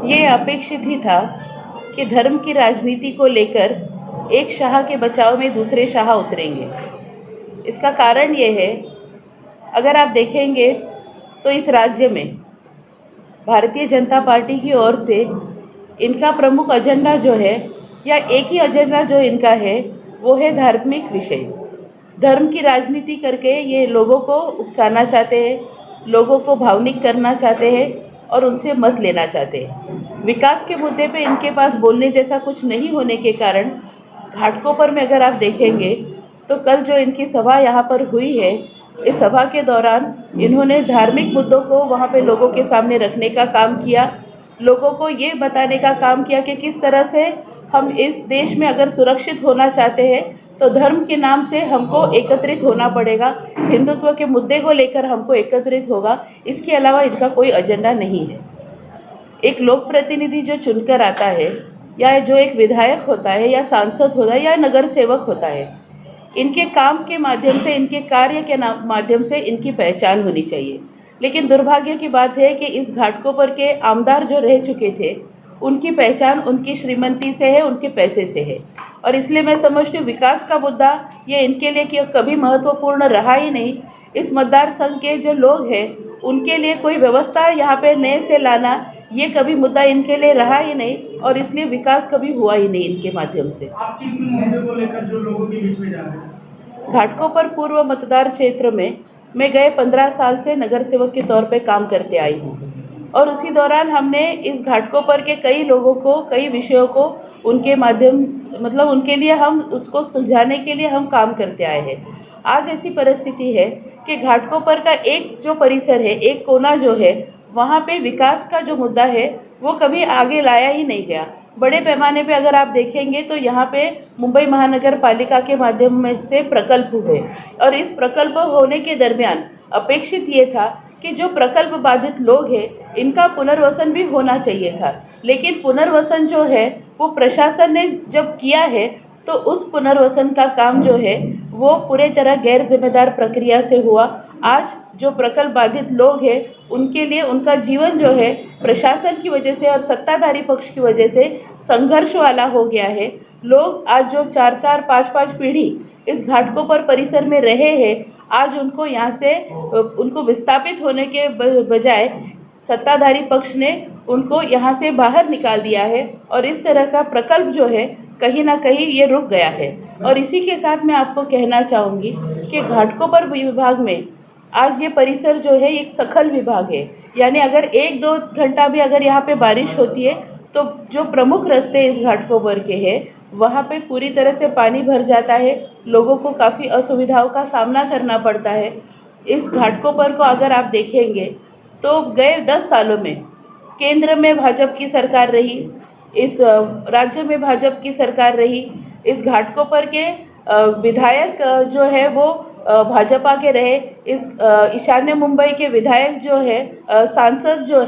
ये अपेक्षित ही था कि धर्म की राजनीति को लेकर एक शाह के बचाव में दूसरे शाह उतरेंगे। इसका कारण ये है, अगर आप देखेंगे तो इस राज्य में भारतीय जनता पार्टी की ओर से इनका प्रमुख एजेंडा जो है, या एक ही एजेंडा जो इनका है, वो है धार्मिक विषय। धर्म की राजनीति करके ये लोगों को उकसाना चाहते हैं, लोगों को भावनिक करना चाहते हैं और उनसे मत लेना चाहते हैं। विकास के मुद्दे पे इनके पास बोलने जैसा कुछ नहीं होने के कारण घाटकोपर में अगर आप देखेंगे तो कल जो इनकी सभा यहाँ पर हुई है, इस सभा के दौरान इन्होंने धार्मिक मुद्दों को वहाँ पे लोगों के सामने रखने का काम किया, लोगों को ये बताने का काम किया कि किस तरह से हम इस देश में अगर सुरक्षित होना चाहते हैं तो धर्म के नाम से हमको एकत्रित होना पड़ेगा, हिंदुत्व के मुद्दे को लेकर हमको एकत्रित होगा। इसके अलावा इनका कोई एजेंडा नहीं है। एक लोक प्रतिनिधि जो चुनकर आता है, या जो एक विधायक होता है, या सांसद होता है, या नगर सेवक होता है, इनके काम के माध्यम से, इनके कार्य के माध्यम से इनकी पहचान होनी चाहिए। लेकिन दुर्भाग्य की बात है कि इस घाटकोपर के आमदार जो रह चुके थे, उनकी पहचान उनकी श्रीमंती से है, उनके पैसे से है। और इसलिए मैं समझती हूँ विकास का मुद्दा ये इनके लिए कि कभी महत्वपूर्ण रहा ही नहीं। इस मतदार संघ के जो लोग हैं उनके लिए कोई व्यवस्था यहाँ पे नए से लाना, ये कभी मुद्दा इनके लिए रहा ही नहीं, और इसलिए विकास कभी हुआ ही नहीं इनके माध्यम से। आप किन किन मुद्दे को लेकर जो लोगों के बीच में जा रहे हैं? घाटकोपर पूर्व मतदार क्षेत्र में मैं गए 15 साल से नगर सेवक के तौर पे काम करते आई हूँ, और उसी दौरान हमने इस घाटकोपर के कई लोगों को, कई विषयों को उनके माध्यम, मतलब उनके लिए हम उसको सुलझाने के लिए हम काम करते आए हैं। आज ऐसी परिस्थिति है कि घाटकोपर का एक जो परिसर है, एक कोना जो है, वहाँ पे विकास का जो मुद्दा है वो कभी आगे लाया ही नहीं गया। बड़े पैमाने पे अगर आप देखेंगे तो यहाँ पे मुंबई महानगर पालिका के माध्यम से प्रकल्प हुए, और इस प्रकल्प होने के दरमियान अपेक्षित ये था कि जो प्रकल्प बाधित लोग हैं इनका पुनर्वसन भी होना चाहिए था। लेकिन पुनर्वसन जो है वो प्रशासन ने जब किया है तो उस पुनर्वसन का काम जो है वो पूरे तरह गैर जिम्मेदार प्रक्रिया से हुआ। आज जो प्रकल्प बाधित लोग हैं उनके लिए उनका जीवन जो है प्रशासन की वजह से और सत्ताधारी पक्ष की वजह से संघर्ष वाला हो गया है। लोग आज जो 4-4, 5-5 पीढ़ी इस घाटकोपर परिसर में रहे हैं, आज उनको यहाँ से उनको विस्थापित होने के बजाय सत्ताधारी पक्ष ने उनको यहाँ से बाहर निकाल दिया है, और इस तरह का प्रकल्प जो है कहीं ना कहीं ये रुक गया है। और इसी के साथ मैं आपको कहना चाहूँगी कि घाटकोपर विभाग में आज ये परिसर जो है एक सखल विभाग है, यानी अगर 1-2 घंटा भी अगर यहाँ पे बारिश होती है तो जो प्रमुख रास्ते इस घाटकोपर के हैं वहाँ पे पूरी तरह से पानी भर जाता है, लोगों को काफ़ी असुविधाओं का सामना करना पड़ता है। इस घाटकोपर को अगर आप देखेंगे तो गए 10 सालों में केंद्र में भाजपा की सरकार रही, इस राज्य में भाजपा की सरकार रही, इस घाटकोपर के विधायक जो है वो भाजपा के रहे, इस ईशान्य मुंबई के विधायक जो है, सांसद जो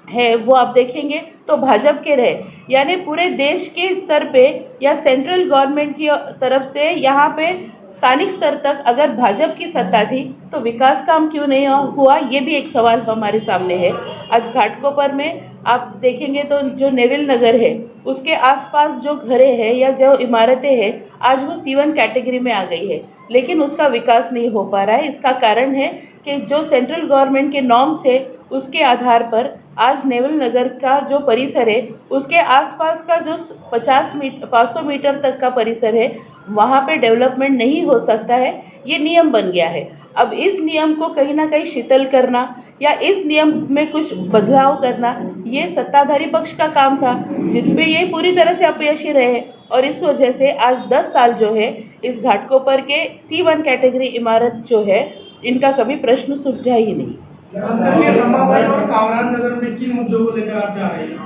है वो आप देखेंगे तो भाजपा के रहे। यानी पूरे देश के स्तर पे या सेंट्रल गवर्नमेंट की तरफ से यहाँ पे स्थानिक स्तर तक अगर भाजपा की सत्ता थी तो विकास काम क्यों नहीं हुआ, ये भी एक सवाल हमारे सामने है। आज घाटकोपर में आप देखेंगे तो जो नेविल नगर है उसके आसपास जो घरें हैं या जो इमारतें हैं आज वो C1 कैटेगरी में आ गई है, लेकिन उसका विकास नहीं हो पा रहा है। इसका कारण है कि जो सेंट्रल गवर्नमेंट के नॉर्म्स है उसके आधार पर आज नेवल नगर का जो परिसर है उसके आसपास का जो 500 मीटर तक का परिसर है वहाँ पे डेवलपमेंट नहीं हो सकता है, ये नियम बन गया है। अब इस नियम को कहीं ना कहीं शिथिल करना या इस नियम में कुछ बदलाव करना ये सत्ताधारी पक्ष का काम था, जिसपे ये पूरी तरह से अपयशी रहे, और इस वजह से आज 10 साल जो है इस घाटकोपर के C1 कैटेगरी इमारत जो है इनका कभी प्रश्न सुलझा ही नहीं। रमाबाई और कामराज नगर में किन मुद्दों को लेकर आप जा रहे हैं?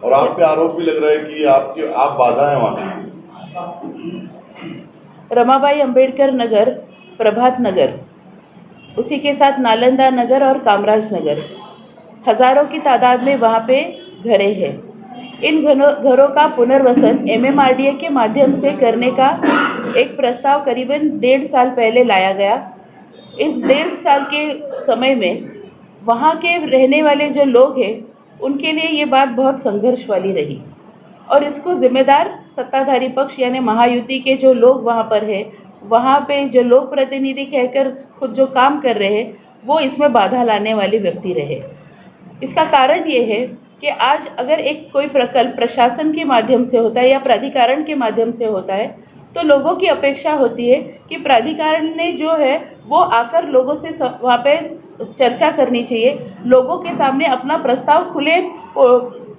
और आप पे आरोप भी लग रहा है कि आप बाधा है वहाँ। रमाबाई अंबेडकर नगर, प्रभात नगर, उसी के साथ नालंदा नगर और कामराज नगर, हज़ारों की तादाद में वहाँ पे घरें हैं। इन घरों का पुनर्वसन MMRDA के माध्यम से करने का एक प्रस्ताव करीबन 1.5 साल पहले लाया गया। इस 1.5 साल के समय में वहाँ के रहने वाले जो लोग हैं उनके लिए ये बात बहुत संघर्ष वाली रही और इसको जिम्मेदार सत्ताधारी पक्ष यानी महायुति के जो लोग वहाँ पर है, वहाँ पे जो लोक प्रतिनिधि कहकर खुद जो काम कर रहे हैं, वो इसमें बाधा लाने वाले व्यक्ति रहे। इसका कारण ये है कि आज अगर एक कोई प्रकल्प प्रशासन के माध्यम से होता है या प्राधिकरण के माध्यम से होता है, तो लोगों की अपेक्षा होती है कि प्राधिकरण ने जो है वो आकर लोगों से वहाँ पे चर्चा करनी चाहिए, लोगों के सामने अपना प्रस्ताव खुले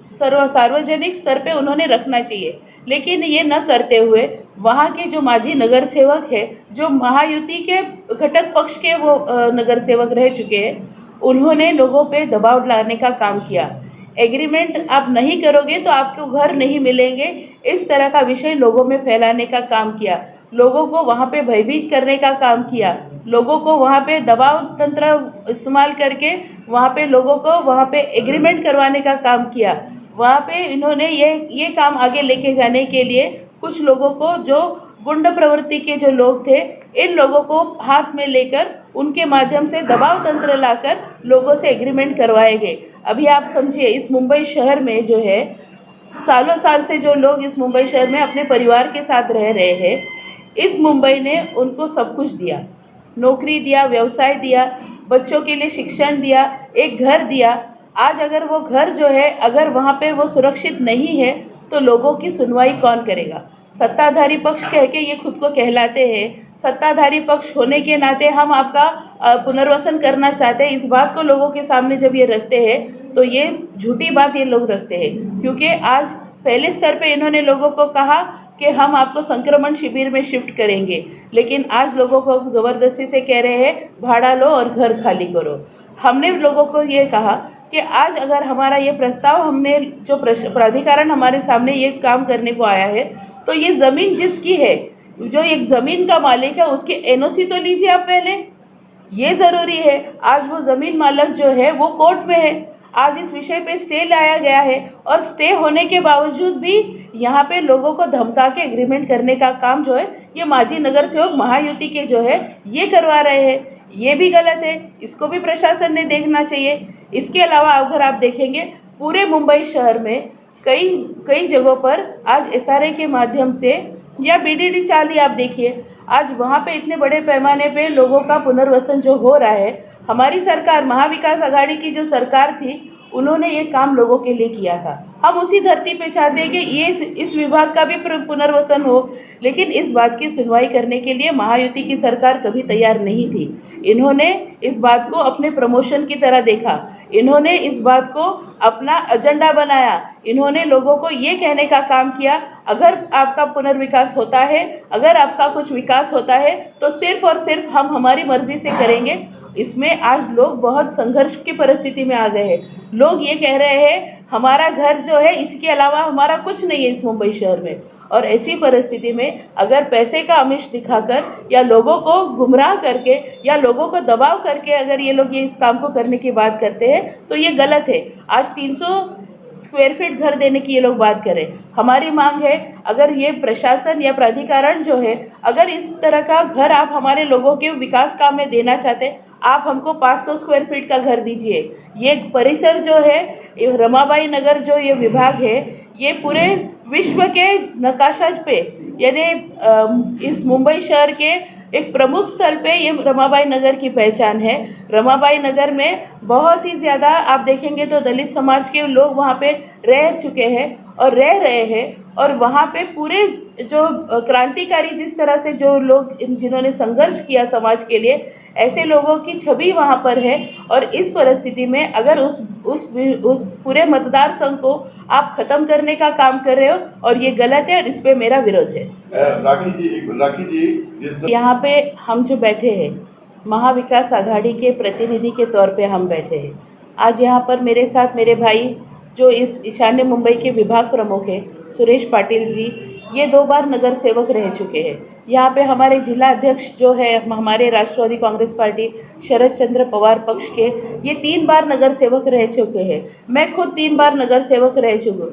सार्वजनिक स्तर पे उन्होंने रखना चाहिए। लेकिन ये न करते हुए वहाँ के जो माजी नगर सेवक है, जो महायुति के घटक पक्ष के वो नगर सेवक रह चुके हैं, उन्होंने लोगों पे दबाव लाने का काम किया। एग्रीमेंट आप नहीं करोगे तो आपको घर नहीं मिलेंगे, इस तरह का विषय लोगों में फैलाने का काम किया, लोगों को वहाँ पे भयभीत करने का काम किया, लोगों को वहाँ पे दबाव तंत्र इस्तेमाल करके वहाँ पे लोगों को वहाँ पे एग्रीमेंट करवाने का काम किया। वहाँ पे इन्होंने ये काम आगे लेके जाने के लिए कुछ लोगों को, जो गुंड प्रवृत्ति के जो लोग थे, इन लोगों को हाथ में लेकर उनके माध्यम से दबाव तंत्र लाकर लोगों से एग्रीमेंट करवाए गए। अभी आप समझिए, इस मुंबई शहर में जो है सालों साल से जो लोग इस मुंबई शहर में अपने परिवार के साथ रह रहे हैं, इस मुंबई ने उनको सब कुछ दिया, नौकरी दिया, व्यवसाय दिया, बच्चों के लिए शिक्षण दिया, एक घर दिया। आज अगर वो घर जो है अगर वहाँ पे वो सुरक्षित नहीं है तो लोगों की सुनवाई कौन करेगा? सत्ताधारी पक्ष कह के ये खुद को कहलाते हैं, सत्ताधारी पक्ष होने के नाते हम आपका पुनर्वसन करना चाहते हैं। इस बात को लोगों के सामने जब ये रखते हैं तो ये झूठी बात ये लोग रखते हैं, क्योंकि आज पहले स्तर पे इन्होंने लोगों को कहा कि हम आपको संक्रमण शिविर में शिफ्ट करेंगे, लेकिन आज लोगों को ज़बरदस्ती से कह रहे हैं भाड़ा लो और घर खाली करो। हमने लोगों को ये कहा कि आज अगर हमारा ये प्रस्ताव, हमने जो प्राधिकरण हमारे सामने ये काम करने को आया है, तो ये ज़मीन जिसकी है, जो एक ज़मीन का मालिक है, उसकी एनओसी तो लीजिए आप पहले, ये ज़रूरी है। आज वो ज़मीन मालिक जो है वो कोर्ट में है, आज इस विषय पे स्टे लाया गया है और स्टे होने के बावजूद भी यहाँ पे लोगों को धमका के एग्रीमेंट करने का काम जो है ये माजी नगर सेवक महायुति के जो है ये करवा रहे हैं। ये भी गलत है, इसको भी प्रशासन ने देखना चाहिए। इसके अलावा अगर आप देखेंगे पूरे मुंबई शहर में कई जगहों पर आज एसआरए के माध्यम से या बीडीडी चाली आप देखिए, आज वहाँ पे इतने बड़े पैमाने पे लोगों का पुनर्वसन जो हो रहा है। हमारी सरकार, महाविकास आघाड़ी की जो सरकार थी, उन्होंने ये काम लोगों के लिए किया था। हम उसी धरती पे चाहते हैं कि ये इस विभाग का भी पुनर्वसन हो, लेकिन इस बात की सुनवाई करने के लिए महायुति की सरकार कभी तैयार नहीं थी। इन्होंने इस बात को अपने प्रमोशन की तरह देखा, इन्होंने इस बात को अपना एजेंडा बनाया, इन्होंने लोगों को ये कहने का काम किया अगर आपका पुनर्विकास होता है, अगर आपका कुछ विकास होता है तो सिर्फ और सिर्फ हम हमारी मर्जी से करेंगे। इसमें आज लोग बहुत संघर्ष की परिस्थिति में आ गए हैं। लोग ये कह रहे हैं हमारा घर जो है, इसके अलावा हमारा कुछ नहीं है इस मुंबई शहर में। और ऐसी परिस्थिति में अगर पैसे का आमिष दिखाकर या लोगों को गुमराह करके या लोगों को दबाव करके अगर ये लोग इस काम को करने की बात करते हैं तो ये गलत है। आज 300 स्क्वायर फीट घर देने की ये लोग बात करें। हमारी मांग है, अगर ये प्रशासन या प्राधिकरण जो है, अगर इस तरह का घर आप हमारे लोगों के विकास काम में देना चाहते, आप हमको 500 स्क्वायर फीट का घर दीजिए। ये परिसर जो है, रमाबाई नगर जो ये विभाग है, ये पूरे विश्व के नक्शे पे, यानी इस मुंबई शहर के एक प्रमुख स्थल पे ये रमाबाई नगर की पहचान है। रमाबाई नगर में बहुत ही ज़्यादा आप देखेंगे तो दलित समाज के लोग वहाँ पे रह चुके हैं और रह रहे हैं, और वहाँ पे पूरे जो क्रांतिकारी जिस तरह से जो लोग जिन्होंने संघर्ष किया समाज के लिए, ऐसे लोगों की छवि वहाँ पर है। और इस परिस्थिति में अगर उस पूरे मतदार संघ को आप ख़त्म करने का काम कर रहे हो, और ये गलत है और इस पे मेरा विरोध है। राखी जी, यहाँ पे हम जो बैठे हैं, महाविकास आघाड़ी के प्रतिनिधि के तौर पे हम बैठे हैं। आज यहाँ पर मेरे साथ मेरे भाई जो इस ईशान्य मुंबई के विभाग प्रमुख हैं, सुरेश पाटिल जी, ये 2 बार नगर सेवक रह चुके हैं। यहाँ पे हमारे जिला अध्यक्ष जो है हमारे राष्ट्रवादी कांग्रेस पार्टी शरद चंद्र पवार पक्ष के, ये 3 बार नगर सेवक रह चुके हैं। मैं खुद 3 बार नगर सेवक रह चुकी हूँ।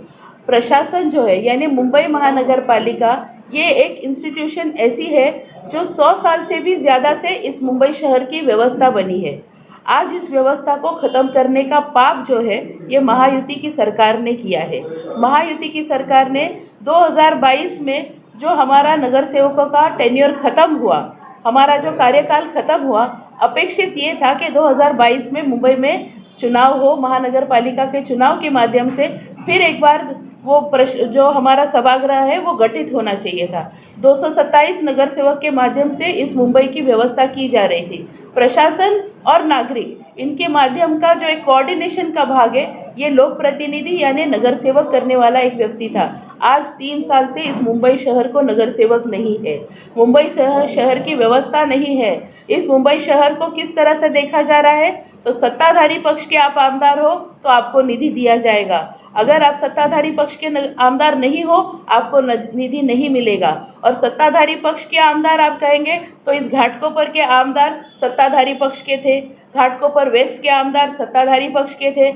प्रशासन जो है, यानी मुंबई महानगर पालिका, ये एक इंस्टीट्यूशन ऐसी है जो 100 साल से भी ज़्यादा से इस मुंबई शहर की व्यवस्था बनी है। आज इस व्यवस्था को ख़त्म करने का पाप जो है ये महायुति की सरकार ने किया है। महायुति की सरकार ने 2022 में जो हमारा नगर सेवकों का टेन्योर ख़त्म हुआ, हमारा जो कार्यकाल ख़त्म हुआ, अपेक्षित ये था कि 2022 में मुंबई में चुनाव हो, महानगर पालिका के चुनाव के माध्यम से फिर एक बार वो जो हमारा सभागृह है वो गठित होना चाहिए था। 227 नगर सेवक के माध्यम से इस मुंबई की व्यवस्था की जा रही थी। प्रशासन और नागरिक इनके माध्यम का जो एक कोऑर्डिनेशन का भाग है ये लोक प्रतिनिधि यानी नगर सेवक करने वाला एक व्यक्ति था। आज 3 साल से इस मुंबई शहर को नगर सेवक नहीं है, मुंबई शहर की व्यवस्था नहीं है। इस मुंबई शहर को किस तरह से देखा जा रहा है तो सत्ताधारी पक्ष के आप आमदार हो तो आपको निधि दिया जाएगा, अगर आप सत्ताधारी पक्ष के आमदार नहीं हो आपको निधि नहीं मिलेगा। और सत्ताधारी पक्ष के आमदार आप कहेंगे तो इस घाटकोपर के आमदार सत्ताधारी पक्ष के थे, घाटकोपर वेस्ट के आमदार सत्ताधारी पक्ष के थे,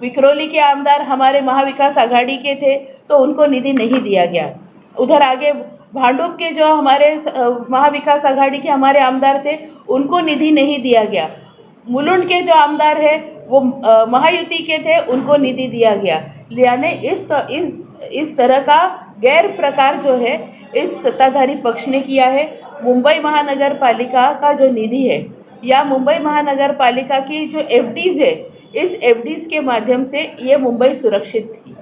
विक्रोली के आमदार हमारे महाविकास आघाड़ी के थे तो उनको निधि नहीं दिया गया। उधर आगे भांडुप के जो हमारे महाविकास आघाड़ी के हमारे आमदार थे उनको निधि नहीं दिया गया। मुलुंड के जो आमदार है वो महायुति के थे, उनको निधि दिया गया। यानी इस तरह का गैर प्रकार जो है इस सत्ताधारी पक्ष ने किया है। मुंबई महानगर पालिका का जो निधि है या मुंबई महानगर पालिका की जो एफडीज़ है, इस एफडीज़ के माध्यम से ये मुंबई सुरक्षित थी।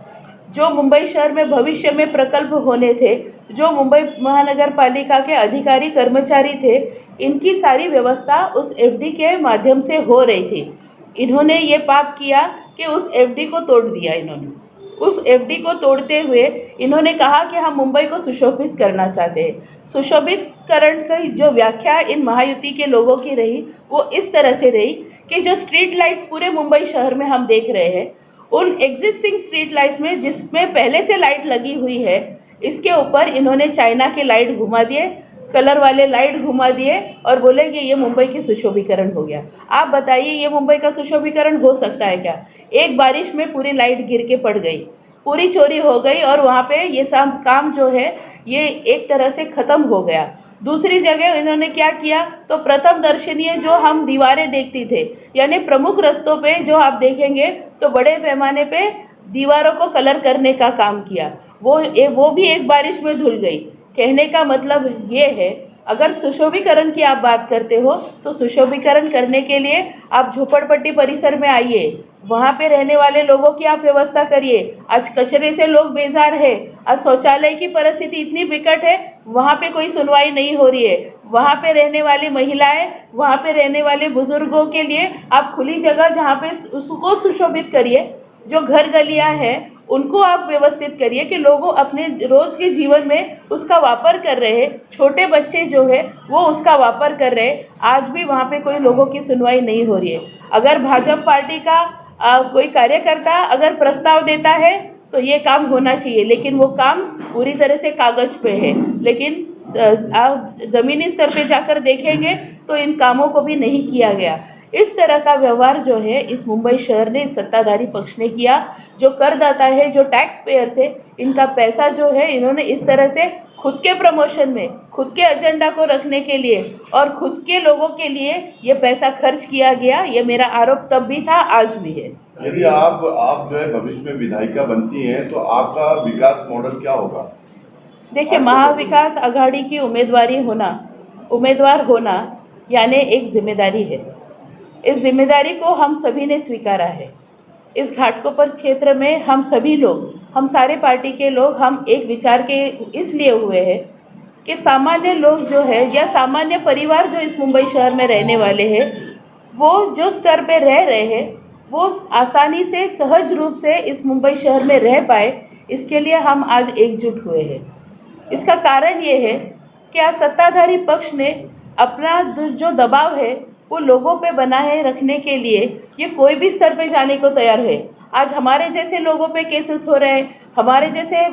जो मुंबई शहर में भविष्य में प्रकल्प होने थे, जो मुंबई महानगर पालिका के अधिकारी कर्मचारी थे, इनकी सारी व्यवस्था उस एफडी के माध्यम से हो रही थी। इन्होंने ये पाप किया कि उस एफडी को तोड़ दिया। इन्होंने उस एफडी को तोड़ते हुए इन्होंने कहा कि हम मुंबई को सुशोभित करना चाहते हैं। सुशोभितकरण की जो व्याख्या इन महायुति के लोगों की रही वो इस तरह से रही कि जो स्ट्रीट लाइट्स पूरे मुंबई शहर में हम देख रहे हैं, उन एग्जिस्टिंग स्ट्रीट लाइट्स में जिसमें पहले से लाइट लगी हुई है, इसके ऊपर इन्होंने चाइना के लाइट घुमा दिए, कलर वाले लाइट घुमा दिए और बोले कि ये मुंबई की सुशोभीकरण हो गया। आप बताइए ये मुंबई का सुशोभीकरण हो सकता है क्या? एक बारिश में पूरी लाइट गिर के पड़ गई, पूरी चोरी हो गई और वहाँ पे ये सब काम जो है ये एक तरह से ख़त्म हो गया। दूसरी जगह इन्होंने क्या किया तो प्रथम दर्शनीय जो हम दीवारें देखती थे, यानी प्रमुख रस्तों पे जो आप देखेंगे तो बड़े पैमाने पे दीवारों को कलर करने का काम किया। वो भी एक बारिश में धुल गई। कहने का मतलब ये है, अगर सुशोभीकरण की आप बात करते हो तो सुशोभीकरण करने के लिए आप झोपड़पट्टी परिसर में आइए, वहाँ पे रहने वाले लोगों की आप व्यवस्था करिए। आज कचरे से लोग बेजार है, आज शौचालय की परिस्थिति इतनी विकट है, वहाँ पे कोई सुनवाई नहीं हो रही है। वहाँ पे रहने वाली महिलाएं, वहाँ पे रहने वाले बुजुर्गों के लिए आप खुली जगह जहाँ पे उसको सुशोभित करिए। जो घर गलियाँ हैं उनको आप व्यवस्थित करिए कि लोगों अपने रोज़ के जीवन में उसका वापर कर रहे हैं। छोटे बच्चे जो है वो उसका वापर कर रहे हैं। आज भी वहाँ पे कोई लोगों की सुनवाई नहीं हो रही है। अगर भाजपा पार्टी का कोई कार्यकर्ता अगर प्रस्ताव देता है तो ये काम होना चाहिए, लेकिन वो काम पूरी तरह से कागज़ पे है, लेकिन आप ज़मीनी स्तर पे जाकर देखेंगे तो इन कामों को भी नहीं किया गया। इस तरह का व्यवहार जो है इस मुंबई शहर ने, इस सत्ताधारी पक्ष ने किया। जो करदाता है, जो टैक्स पेयर्स है, इनका पैसा जो है इन्होंने इस तरह से खुद के प्रमोशन में, खुद के एजेंडा को रखने के लिए और खुद के लोगों के लिए ये पैसा खर्च किया गया। ये मेरा आरोप तब भी था, आज भी है। यदि आप जो है भविष्य में विधायिका बनती हैं तो आपका विकास मॉडल क्या होगा? देखिए, महाविकास आघाड़ी की उम्मीदवार होना यानी एक जिम्मेदारी है। इस जिम्मेदारी को हम सभी ने स्वीकारा है। इस घाटकोपर क्षेत्र में हम सभी लोग, हम सारे पार्टी के लोग, हम एक विचार के इसलिए हुए हैं कि सामान्य लोग जो है या सामान्य परिवार जो इस मुंबई शहर में रहने वाले हैं, वो जो स्तर पे रह रहे हैं वो आसानी से, सहज रूप से इस मुंबई शहर में रह पाए, इसके लिए हम आज एकजुट हुए हैं। इसका कारण ये है कि आज सत्ताधारी पक्ष ने अपना जो दबाव है वो लोगों पे बनाए रखने के लिए ये कोई भी स्तर पे जाने को तैयार है। आज हमारे जैसे लोगों पे केसेस हो रहे हैं, हमारे जैसे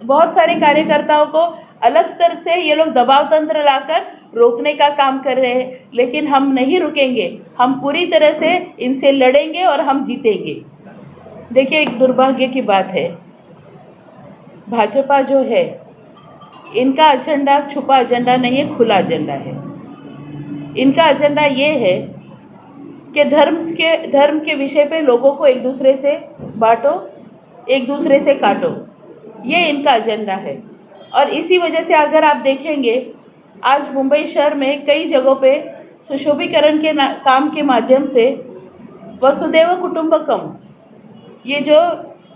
बहुत सारे कार्यकर्ताओं को अलग स्तर से ये लोग दबाव तंत्र लाकर रोकने का काम कर रहे हैं, लेकिन हम नहीं रुकेंगे। हम पूरी तरह से इनसे लड़ेंगे और हम जीतेंगे। देखिए, एक दुर्भाग्य की बात है, भाजपा जो है इनका एजेंडा छुपा एजेंडा नहीं है, खुला एजेंडा है। इनका एजेंडा ये है कि धर्म के विषय पे लोगों को एक दूसरे से बांटो, एक दूसरे से काटो, ये इनका एजेंडा है। और इसी वजह से अगर आप देखेंगे आज मुंबई शहर में कई जगहों पे सुशोभीकरण के काम के माध्यम से वसुदैव कुटुंबकम ये जो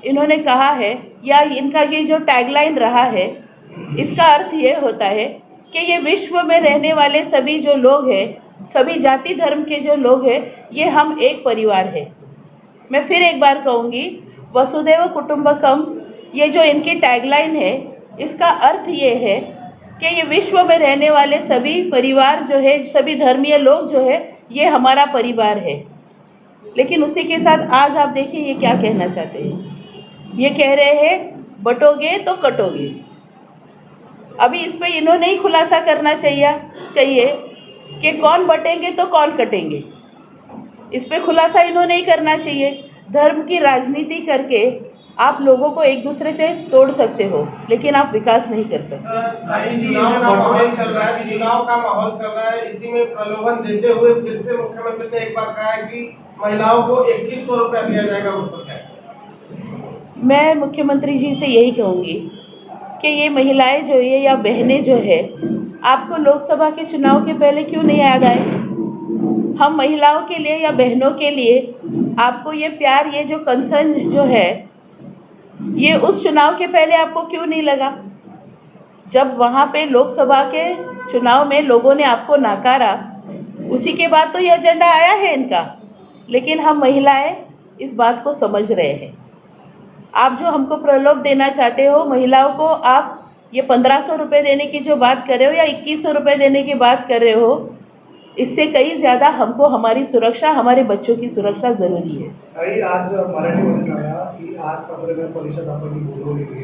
इन्होंने कहा है या इनका ये जो टैगलाइन रहा है, इसका अर्थ ये होता है कि ये विश्व में रहने वाले सभी जो लोग हैं, सभी जाति धर्म के जो लोग हैं, ये हम एक परिवार है। मैं फिर एक बार कहूँगी, वसुदैव कुटुंबकम ये जो इनकी टैगलाइन है, इसका अर्थ ये है कि ये विश्व में रहने वाले सभी परिवार जो है, सभी धर्मीय लोग जो है, ये हमारा परिवार है। लेकिन उसी के साथ आज आप देखिए ये क्या कहना चाहते हैं। ये कह रहे हैं बटोगे तो कटोगे। अभी इस पे इन्होंने ही खुलासा करना चाहिए कि कौन बटेंगे तो कौन कटेंगे। इस पे खुलासा इन्होंने ही करना चाहिए। धर्म की राजनीति करके आप लोगों को एक दूसरे से तोड़ सकते हो, लेकिन आप विकास नहीं कर सकते। चुनाव का माहौल चल रहा है, चुनाव का माहौल चल रहा है, इसी में प्रलोभन देते हुए फिर से मुख्यमंत्री ने एक बार कहा है कि महिलाओं को 2100 रुपया दिया जाएगा। उस पर क्या? मैं मुख्यमंत्री जी से यही कहूँगी कि ये महिलाएं जो है या बहनें जो है, आपको लोकसभा के चुनाव के पहले क्यों नहीं याद आए? हम महिलाओं के लिए या बहनों के लिए आपको ये प्यार, ये जो कंसर्न जो है, ये उस चुनाव के पहले आपको क्यों नहीं लगा? जब वहाँ पे लोकसभा के चुनाव में लोगों ने आपको नकारा, उसी के बाद तो ये एजेंडा आया है इनका। लेकिन हम महिलाएं इस बात को समझ रहे हैं। आप जो हमको प्रलोभ देना चाहते हो महिलाओं को, आप ये 1500 रुपये देने की जो बात कर रहे हो या 2100 रुपये देने की बात कर रहे हो, इससे कई ज़्यादा हमको हमारी सुरक्षा, हमारे बच्चों की सुरक्षा ज़रूरी है। काही आज मराठीमध्ये सांगा की आज पत्रकार परिषद आपण बोलवली